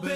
अस्सलाम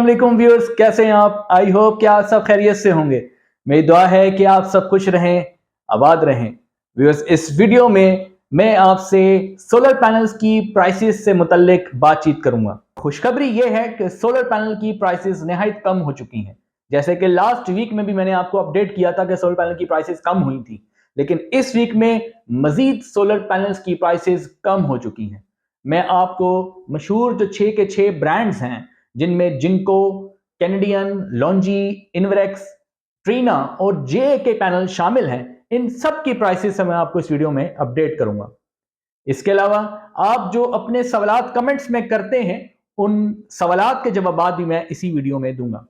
वालेकुम व्यूअर्स, कैसे हैं आप? आई होप कि आप सब खैरियत से होंगे। मेरी दुआ है कि आप सब खुश रहें, आबाद रहें। व्यूअर्स, इस वीडियो में मैं आपसे सोलर पैनल्स की प्राइसेस से मुतल्लिक बातचीत करूंगा। खुशखबरी ये है कि सोलर पैनल की प्राइसेस निहायत कम हो चुकी हैं। जैसे कि लास्ट वीक में भी मैंने आपको अपडेट किया था कि सोलर पैनल की प्राइसेस कम हुई थी, लेकिन इस वीक में मजीद सोलर पैनल्स की प्राइसेस कम हो चुकी हैं। मैं आपको मशहूर जो 6 के 6 ब्रांड्स हैं, जिनमें Jinko, Canadian, Longi, Inverex, Trina और जे के पैनल शामिल हैं, इन सब की प्राइसेस मैं आपको इस वीडियो में अपडेट करूंगा। इसके अलावा आप जो अपने सवालात कमेंट्स में करते हैं, उन सवालात के जवाब भी मैं इसी वीडियो में दूंगा।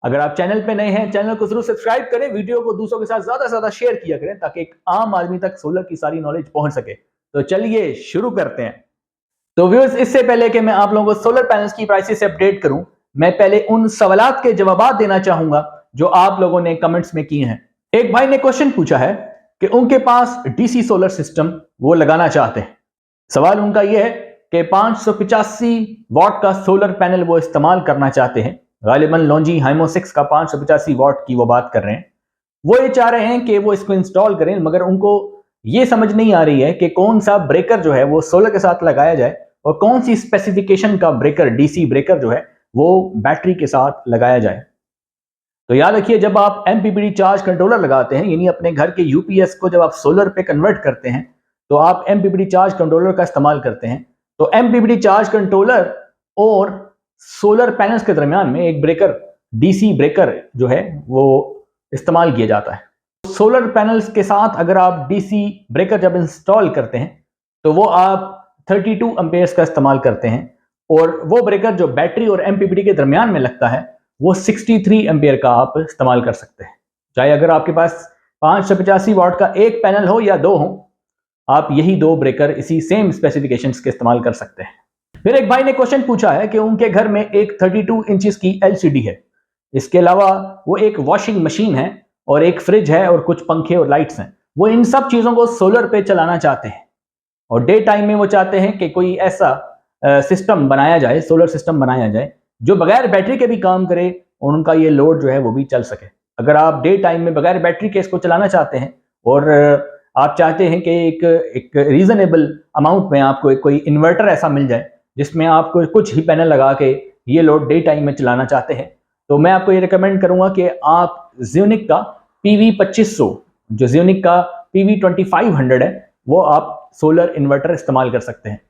अगर आप चैनल पे नए हैं, चैनल को जरूर सब्सक्राइब करें, वीडियो को दूसरों के साथ ज्यादा से ज्यादा शेयर किया करें ताकि एक आम आदमी तक सोलर की सारी नॉलेज पहुंच सके। तो चलिए शुरू करते हैं। तो व्यूअर्स, इससे पहले कि मैं आप लोगों को सोलर पैनल्स की प्राइसेस से अपडेट करूं, मैं पहले उन सवालात के जवाब देना चाहूंगा जो आप लोगों ने कमेंट्स में किए हैं। एक भाई ने क्वेश्चन पूछा है कि उनके पास डीसी सोलर सिस्टम वो लगाना चाहते हैं। सवाल उनका यह है कि 585 वॉट का सोलर पैनल वो इस्तेमाल करना चाहते हैं। गालिबन लॉन्जी हाइमो 6 का 585 वॉट की वो बात कर रहे हैं। वो ये चाह रहे हैं कि वो इसको इंस्टॉल करें, मगर उनको ये समझ नहीं आ रही है कि कौन सा ब्रेकर जो है वो सोलर के साथ लगाया जाए और कौन सी स्पेसिफिकेशन का ब्रेकर, डीसी ब्रेकर जो है वो बैटरी के साथ लगाया जाए। तो याद रखिए, जब आप एमपीपीटी चार्ज कंट्रोलर लगाते हैं, यानी अपने घर के यूपीएस को जब आप सोलर पे कन्वर्ट करते हैं, तो आप एमपीपीटी चार्ज कंट्रोलर का इस्तेमाल करते हैं। तो एमपीपीटी चार्ज कंट्रोलर और सोलर पैनल्स के दरमियान में एक ब्रेकर, डीसी ब्रेकर जो है वो इस्तेमाल किया जाता है। सोलर पैनल्स के साथ अगर आप डीसी ब्रेकर जब इंस्टॉल करते हैं, तो वो आप 32 एम्पेयर्स का इस्तेमाल करते हैं, और वो ब्रेकर जो बैटरी और एमपीपीटी के दरमियान में लगता है वो 63 एम्पेयर का आप इस्तेमाल कर सकते हैं। चाहे अगर आपके पास 585 वॉट का एक पैनल हो या दो हो, आप यही दो ब्रेकर इसी सेम स्पेसिफिकेशंस के इस्तेमाल कर सकते हैं। फिर एक भाई ने क्वेश्चन पूछा है कि उनके घर में एक 32 इंचेस की एलसीडी है, इसके अलावा वो एक वॉशिंग मशीन है और एक फ्रिज है और कुछ पंखे और लाइट्स हैं। वो इन सब चीजों को सोलर पे चलाना चाहते हैं और डे टाइम में वो चाहते हैं कि कोई ऐसा सिस्टम बनाया जाए, सोलर सिस्टम बनाया जाए जो बगैर बैटरी के भी काम करे और उनका ये लोड जो है वो भी चल सके। अगर आप डे टाइम में बगैर बैटरी के इसको चलाना चाहते हैं और आप चाहते हैं कि एक रीजनेबल अमाउंट में आपको कोई इन्वर्टर ऐसा मिल जाए जिसमें आपको कुछ ही पैनल लगा के ये लोड डे टाइम में चलाना चाहते हैं, तो मैं आपको ये रिकमेंड करूंगा कि आप ज़्यूनिक का PV2500, जो ज़्यूनिक का PV2500 है, वो आप सोलर इन्वर्टर इस्तेमाल कर सकते हैं।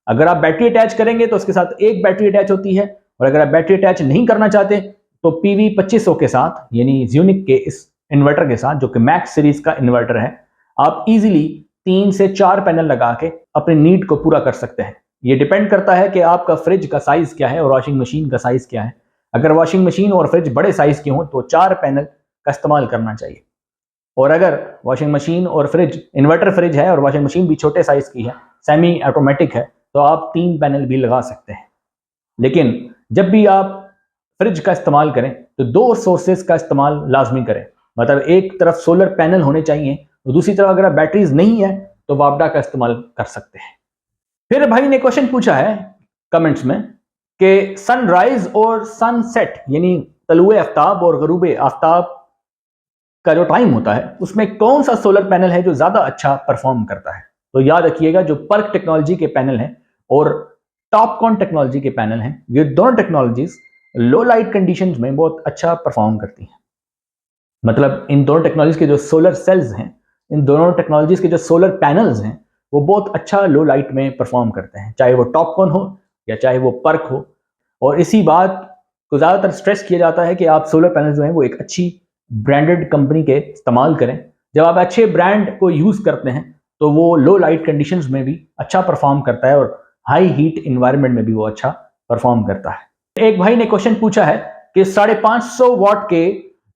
अगर आप बैटरी अटैच करेंगे तो उसके साथ एक बैटरी अटैच होती है, और अगर आप बैटरी अटैच नहीं करना चाहते तो PV2500 के साथ, यानी ज़्यूनिक के इस इन्वर्टर के साथ, जो कि मैक्स सीरीज का इन्वर्टर है, आप इजीली 3 से 4 पैनल लगा के अपनी नीड को पूरा कर सकते हैं। ये डिपेंड करता है कि आपका फ्रिज का साइज क्या है और वॉशिंग मशीन का साइज क्या है। अगर वॉशिंग मशीन और फ्रिज बड़े साइज के हों तो 4 पैनल का इस्तेमाल करना चाहिए, और अगर वॉशिंग मशीन और फ्रिज, इन्वर्टर फ्रिज है और वॉशिंग मशीन भी छोटे साइज की है, सेमी ऑटोमेटिक है, तो आप 3 पैनल भी लगा सकते हैं। लेकिन जब भी आप फ्रिज का इस्तेमाल करें तो 2 सोर्सेज का इस्तेमाल लाजमी करें। मतलब एक तरफ सोलर पैनल होने चाहिए और दूसरी तरफ अगर बैटरीज नहीं है तो वापडा का इस्तेमाल कर सकते हैं। फिर भाई ने क्वेश्चन पूछा है कमेंट्स में कि सनराइज और सनसेट, यानी तलुए आफ्ताब और गरूबे आफ्ताब का जो टाइम होता है, उसमें कौन सा सोलर पैनल है जो ज्यादा अच्छा परफॉर्म करता है। तो याद रखिएगा, जो पर्क टेक्नोलॉजी के पैनल हैं और टॉपकॉन टेक्नोलॉजी के पैनल हैं, ये दोनों टेक्नोलॉजीज लो लाइट कंडीशंस में बहुत अच्छा परफॉर्म करती हैं। मतलब इन दोनों टेक्नोलॉजीज के जो सोलर सेल्स हैं, इन दोनों टेक्नोलॉजीज के जो सोलर पैनल्स हैं, वो बहुत अच्छा लो लाइट में परफॉर्म करते हैं, चाहे वो टॉपकॉन हो या चाहे वो पर्क हो। और इसी बात को ज़्यादातर स्ट्रेस किया जाता है कि आप सोलर पैनल जो हैं वो एक अच्छी ब्रांडेड कंपनी के इस्तेमाल करें। जब आप अच्छे ब्रांड को यूज़ करते हैं तो वो लो लाइट कंडीशंस में भी अच्छा परफॉर्म करता है और हाई हीट इन्वायरमेंट में भी वो अच्छा परफॉर्म करता है। एक भाई ने क्वेश्चन पूछा है कि 550 वॉट के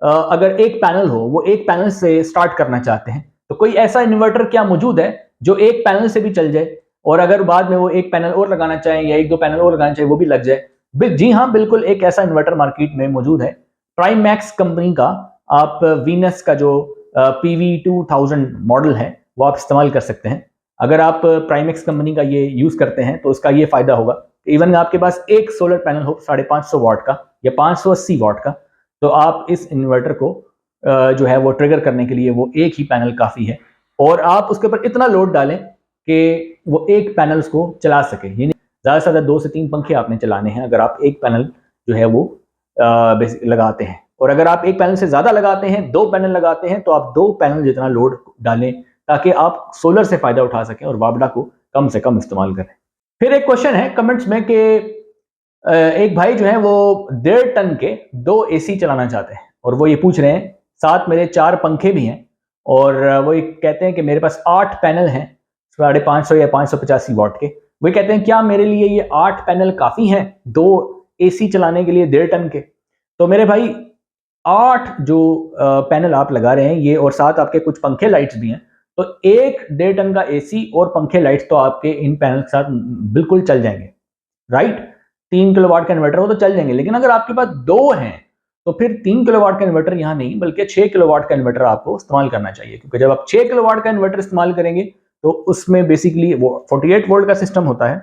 अगर एक पैनल हो, वो एक पैनल से स्टार्ट करना चाहते हैं, तो कोई ऐसा इन्वर्टर क्या मौजूद है जो एक पैनल से भी चल जाए, और अगर बाद में वो एक पैनल और लगाना चाहें या 1-2 पैनल और लगाना चाहें वो भी लग जाए। जी हाँ, बिल्कुल एक ऐसा इन्वर्टर मार्केट में मौजूद है। प्राइमैक्स कंपनी का आप वीनस का जो PV2000 मॉडल है, वो आप इस्तेमाल कर सकते हैं। अगर आप प्राइमेक्स कंपनी का ये यूज़ करते हैं तो उसका ये फ़ायदा होगा, इवन आपके पास एक सोलर पैनल हो 550 वाट का या 580 वाट का, तो आप इस इन्वर्टर को जो है वो ट्रिगर करने के लिए वो एक ही पैनल काफ़ी है, और आप उसके ऊपर इतना लोड डालें कि वो एक पैनल्स को चला सके। यानी ज़्यादा से ज़्यादा 2 से 3 पंखे आपने चलाने हैं अगर आप एक पैनल जो है वो लगाते हैं। और अगर आप एक पैनल से ज़्यादा लगाते हैं, 2 पैनल लगाते हैं, तो आप 2 पैनल जितना लोड डालें ताकि आप सोलर से फ़ायदा उठा सकें और वापडा को कम से कम इस्तेमाल करें। फिर एक क्वेश्चन है कमेंट्स में कि एक भाई जो है वो 1.5 टन के 2 एसी चलाना चाहते हैं, और वो ये पूछ रहे हैं साथ मेरे 4 पंखे भी हैं, और वो ये कहते हैं कि मेरे पास 8 पैनल हैं 550 या 585 वाट के। वो कहते हैं क्या मेरे लिए ये 8 पैनल काफ़ी हैं 2 एसी चलाने के लिए 1.5 टन के? तो मेरे भाई 8 जो पैनल आप लगा रहे हैं ये, और साथ आपके कुछ पंखे लाइट्स भी हैं, तो 1.5 टन का एसी और पंखे लाइट्स तो आपके इन पैनल के साथ बिल्कुल चल जाएंगे, राइट। 3 किलोवाट का इन्वर्टर हो तो चल जाएंगे। लेकिन अगर आपके पास 2 हैं तो फिर 3 किलोवाट का इन्वर्टर यहाँ नहीं बल्कि 6 किलोवाट का इन्वर्टर आपको इस्तेमाल करना चाहिए, क्योंकि जब आप 6 किलोवाट का इन्वर्टर इस्तेमाल करेंगे तो उसमें बेसिकली वो 48 वोल्ट का सिस्टम होता है,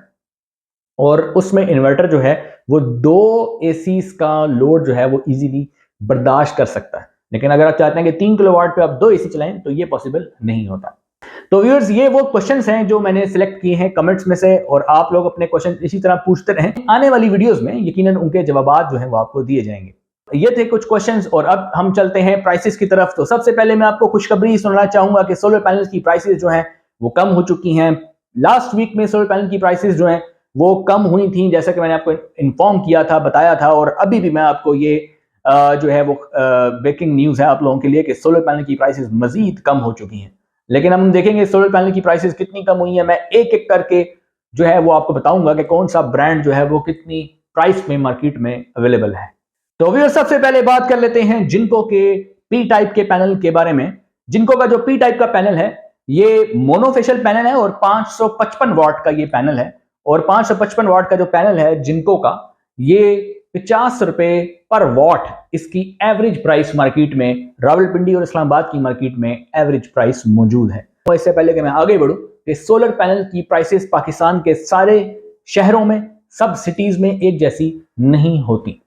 और उसमें इन्वर्टर जो है वो 2 एसीज का लोड जो है वो इजीली बर्दाश्त कर सकता है। लेकिन अगर आप चाहते हैं कि 3 किलोवाट पे आप 2 एसी चलाएं तो ये पॉसिबल नहीं होता। तो व्यूअर्स, ये वो क्वेश्चंस हैं जो मैंने सिलेक्ट किए हैं कमेंट्स में से, और आप लोग अपने क्वेश्चन इसी तरह पूछते रहें। आने वाली वीडियोस में यकीनन उनके जवाब जो हैं वो आपको दिए जाएंगे। ये थे कुछ क्वेश्चंस, और अब हम चलते हैं प्राइसेस की तरफ। तो सबसे पहले मैं आपको खुशखबरी सुनाना चाहूंगा कि सोलर पैनल्स की प्राइसेस जो हैं वो कम हो चुकी हैं। लास्ट वीक में सोलर पैनल की प्राइसेस जो हैं वो कम हुई थी, जैसा कि मैंने आपको इन्फॉर्म किया था, बताया था, और अभी भी मैं आपको ये जो है वो ब्रेकिंग न्यूज़ है आप लोगों के लिए कि सोलर पैनल की प्राइसेस मजीद कम हो चुकी हैं। लेकिन हम देखेंगे सोलर पैनल की प्राइसेस कितनी कम हुई है। मैं एक एक करके जो है वो आपको बताऊंगा कि कौन सा ब्रांड जो है वो कितनी प्राइस में मार्केट में अवेलेबल है। तो व्यूअर, सबसे पहले बात कर लेते हैं जिनको के पी टाइप के पैनल के बारे में। जिनको का जो पी टाइप का पैनल है ये मोनोफेशियल पैनल है, और 555 वाट का ये पैनल है। और 555 वाट का जो पैनल है जिनको का, ये 50 रुपए पर वॉट इसकी एवरेज प्राइस मार्केट में रावलपिंडी और इस्लामाबाद की मार्केट में एवरेज प्राइस मौजूद है। तो इससे पहले कि मैं आगे बढ़ूं, कि सोलर पैनल की प्राइसेस पाकिस्तान के सारे शहरों में, सब सिटीज में एक जैसी नहीं होती।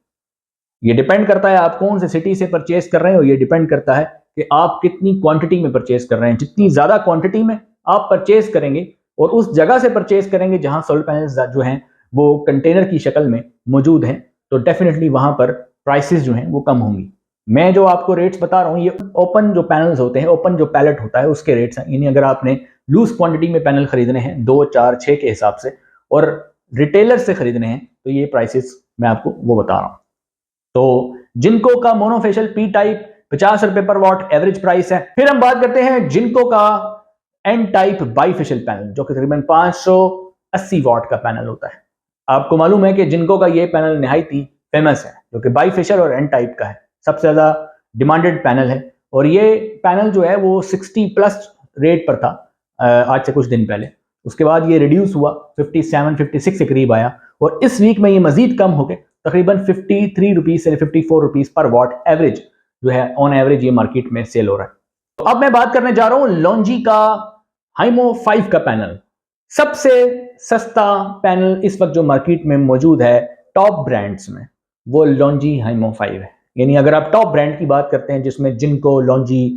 ये डिपेंड करता है आप कौन से सिटी से परचेज कर रहे हो, ये डिपेंड करता है कि आप कितनी क्वांटिटी में परचेज कर रहे हैं। जितनी ज्यादा क्वांटिटी में आप परचेज करेंगे और उस जगह से परचेज करेंगे जहां सोलर पैनल्स जो हैं वो कंटेनर की शक्ल में मौजूद हैं, तो डेफिनेटली वहां पर प्राइसेस जो हैं वो कम होंगी। मैं जो आपको रेट्स बता रहा हूँ ये ओपन जो पैनल्स होते हैं, ओपन जो पैलेट होता है उसके रेट्स हैं। यानी अगर आपने लूज क्वांटिटी में पैनल खरीदने हैं 2, 4, 6 के हिसाब से, और रिटेलर से खरीदने हैं, तो ये प्राइसेस मैं आपको वो बता रहा हूँ। तो जिनको का मोनोफेशियल पी टाइप 50 रुपए पर वॉट एवरेज प्राइस है। फिर हम बात करते हैं जिनको का एन टाइप बाईफेशियल पैनल, जो कि तकरीबन 580 वाट का पैनल होता है। आपको मालूम है कि जिनको का ये पैनल निहायत ही फेमस है, जो कि बाईफेशियल और एन टाइप का है, सबसे ज्यादा डिमांडेड पैनल है। और ये पैनल जो है वो 60+ रेट पर था आज से कुछ दिन पहले। उसके बाद ये रिड्यूस हुआ 57, 56 के करीब आया, और इस वीक में ये मजीद कम हो गए तकरीबन 53 रुपीज से 54 रुपीज पर वॉट एवरेज जो है ऑन एवरेज ये मार्केट में सेल हो रहा है। तो अब मैं बात करने जा रहा हूं लॉन्जी का हाइमो 5 का पैनल। सबसे सस्ता पैनल इस वक्त जो मार्केट में मौजूद है टॉप ब्रांड्स में, वो लॉन्जी हाइमो 5 है। यानी अगर आप टॉप ब्रांड की बात करते हैं जिसमें जिनको, लॉन्जी,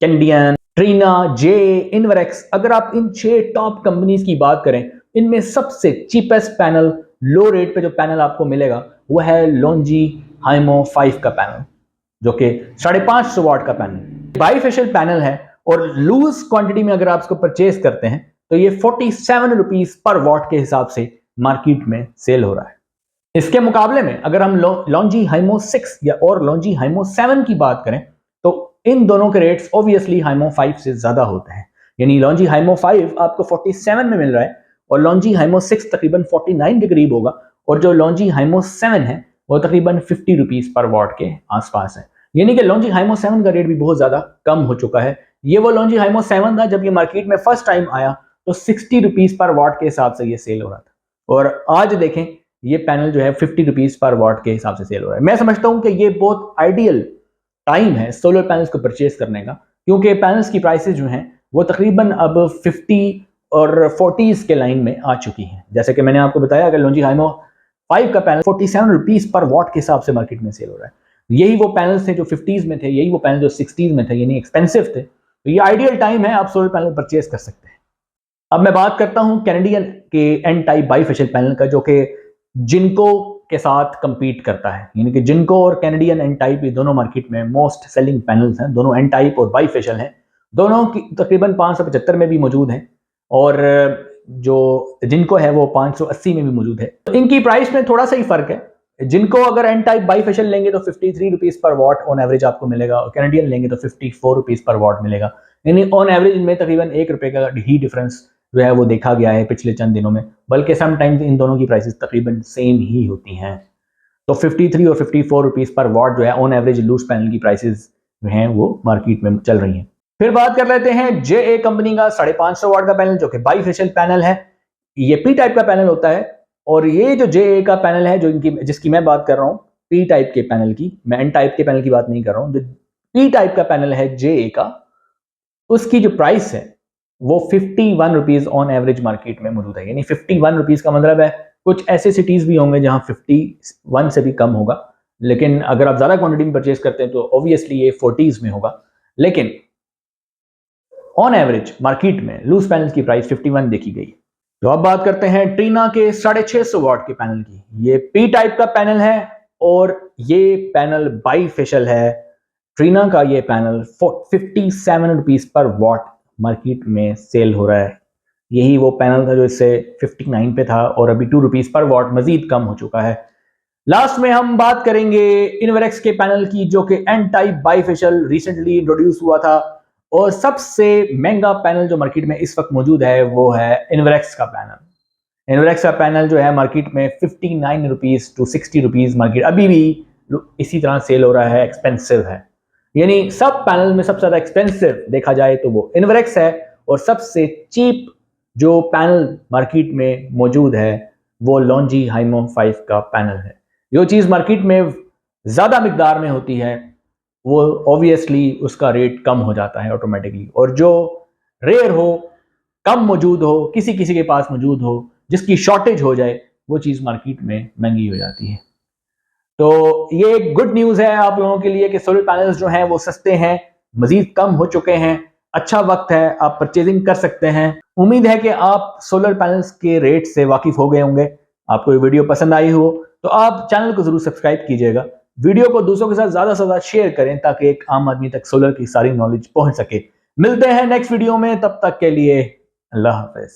कैंडियन, ट्रीना, जे, इनवरेक्स, अगर आप इन 6 टॉप कंपनीज की बात करें, इनमें सबसे चीपेस्ट पैनल, लो रेट पे जो पैनल आपको मिलेगा वो है लॉन्जी हाइमो 5 का पैनल, जो कि 550 वाट का पैनल बाईफेशियल पैनल है। और लूज क्वांटिटी में अगर आप इसको परचेज करते हैं तो ये 47 रुपीज पर वॉट के हिसाब से मार्केट में सेल हो रहा है। इसके मुकाबले में अगर हम लॉन्जी हाइमो 6 या और लॉन्जी हाइमो 7 की बात करें तो इन दोनों के रेट्स ऑब्वियसली हाइमो 5 से ज्यादा होते हैं। यानी लॉन्जी हाइमो 5 आपको 47 में मिल रहा है, और लॉन्जी हाइमो 6 तकरीबन 49 के करीब होगा, और जो लॉन्जी हाइमो 7 है वो तकरीबन 50 रुपीज पर वॉट के आसपास है। यानी कि लॉन्जी हाइमो 7 का रेट भी बहुत ज्यादा कम हो चुका है। ये वो लॉन्जी हाइमो 7 था जब ये मार्केट में फर्स्ट टाइम आया तो 60 रुपीज पर वॉट के हिसाब से ये सेल हो रहा था, और आज देखें ये पैनल जो है 50 रुपीज पर वॉट के हिसाब से सेल हो रहा है। मैं समझता हूं कि ये बहुत आइडियल टाइम है सोलर पैनल्स को परचेज करने का, क्योंकि पैनल्स की प्राइसेस जो हैं वो तकरीबन अब 50 और 40s के लाइन में आ चुकी हैं। जैसे कि मैंने आपको बताया, अगर लॉन्जी हाइमो 5 का पैनल 47 रुपीज पर वॉट के हिसाब से मार्केट में सेल हो रहा है, यही वो पैनल्स थे जो 50s में थे, यही वो पैनल जो 60s में थे, यानी एक्सपेंसिव थे। तो ये आइडियल टाइम है, आप सोलर पैनल परचेज कर सकते हैं। अब मैं बात करता हूं कैनेडियन के एन टाइप बाईफेशियल पैनल का, जो कि जिनको के साथ कंपीट करता है। यानी कि जिनको और कैनेडियन एन टाइप, ये दोनों मार्केट में मोस्ट सेलिंग पैनल्स हैं। दोनों एन टाइप और बाईफेशियल हैं, दोनों की तकरीबन 575 में भी मौजूद है, और जो जिनको है वो 580 में भी मौजूद है। तो इनकी प्राइस में थोड़ा सा ही फर्क है। जिनको अगर एन टाइप बाईफेशियल लेंगे तो 53 rupees per what on average आपको मिलेगा, और कैनेडियन लेंगे तो 54 रुपीज पर वॉट मिलेगा। यानी ऑन एवरेज इनमें तकरीबन 1 रुपए का ही डिफरेंस जो है वो देखा गया है पिछले चंद दिनों में, बल्कि समटाइम्स इन दोनों की प्राइसेस तकरीबन सेम ही होती हैं। तो 53 और 54 रुपीज पर वॉट जो है ऑन एवरेज लूज पैनल की प्राइसेस जो हैं वो मार्केट में चल रही हैं। फिर बात कर लेते हैं JA कंपनी का 550 वॉट का पैनल, जो कि बाईफेशियल पैनल है। ये पी टाइप का पैनल होता है, और ये जो JA का पैनल है, जो इनकी जिसकी मैं बात कर रहा हूँ पी टाइप के पैनल की, मैं एन टाइप के पैनल की बात नहीं कर रहा हूँ। जो पी टाइप का पैनल है JA का, उसकी जो प्राइस है वो 51 रुपीज ऑन एवरेज मार्केट में मौजूद है। यानी 51 रुपीज का मतलब है कुछ ऐसे सिटीज भी होंगे जहां 51 से भी कम होगा, लेकिन अगर आप ज्यादा क्वांटिटी में परचेज करते हैं तो ऑब्वियसली ये 40s में होगा। लेकिन ऑन एवरेज मार्केट में लूज पैनल की प्राइस 51 देखी गई है। तो अब बात करते हैं ट्रीना के 650 वॉट के पैनल की। ये पी टाइप का पैनल है, और ये पैनल बाईफेशियल है। ट्रीना का ये panel 57 rupees per what market में सेल हो रहा है। यही वो पैनल था जो इससे 59 पे था, और अभी 2 रुपीज पर वॉट मजीद कम हो चुका है। लास्ट में हम बात करेंगे इनवरेक्स के पैनल की, जो कि N type bifacial recently introduce हुआ था, और सबसे महंगा पैनल जो मार्केट में इस वक्त मौजूद है वो है इनवरेक्स का पैनल। इनवरेक्स का पैनल जो है मार्केट में 59 रुपीज टू 60 रुपीज मार्केट अभी भी इसी तरह सेल हो रहा है, एक्सपेंसिव है। यानी सब पैनल में सबसे ज्यादा एक्सपेंसिव देखा जाए तो वो इनवरेक्स है, और सबसे चीप जो पैनल मार्केट में मौजूद है वो लॉन्जी हाइमो 5 का पैनल है। जो चीज मार्केट में ज्यादा मिकदार में होती है वो ऑब्वियसली उसका रेट कम हो जाता है ऑटोमेटिकली, और जो रेयर हो, कम मौजूद हो, किसी किसी के पास मौजूद हो, जिसकी शॉर्टेज हो जाए, वो चीज मार्केट में महंगी हो जाती है। तो ये एक गुड न्यूज है आप लोगों के लिए कि सोलर पैनल्स जो हैं वो सस्ते हैं, मजीद कम हो चुके हैं। अच्छा वक्त है, आप परचेजिंग कर सकते हैं। उम्मीद है कि आप सोलर पैनल्स के रेट से वाकिफ हो गए होंगे। आपको ये वीडियो पसंद आई हो तो आप चैनल को जरूर सब्सक्राइब कीजिएगा। वीडियो को दूसरों के साथ ज्यादा से ज्यादा शेयर करें ताकि एक आम आदमी तक सोलर की सारी नॉलेज पहुंच सके। मिलते हैं नेक्स्ट वीडियो में, तब तक के लिए अल्लाह हाफिज।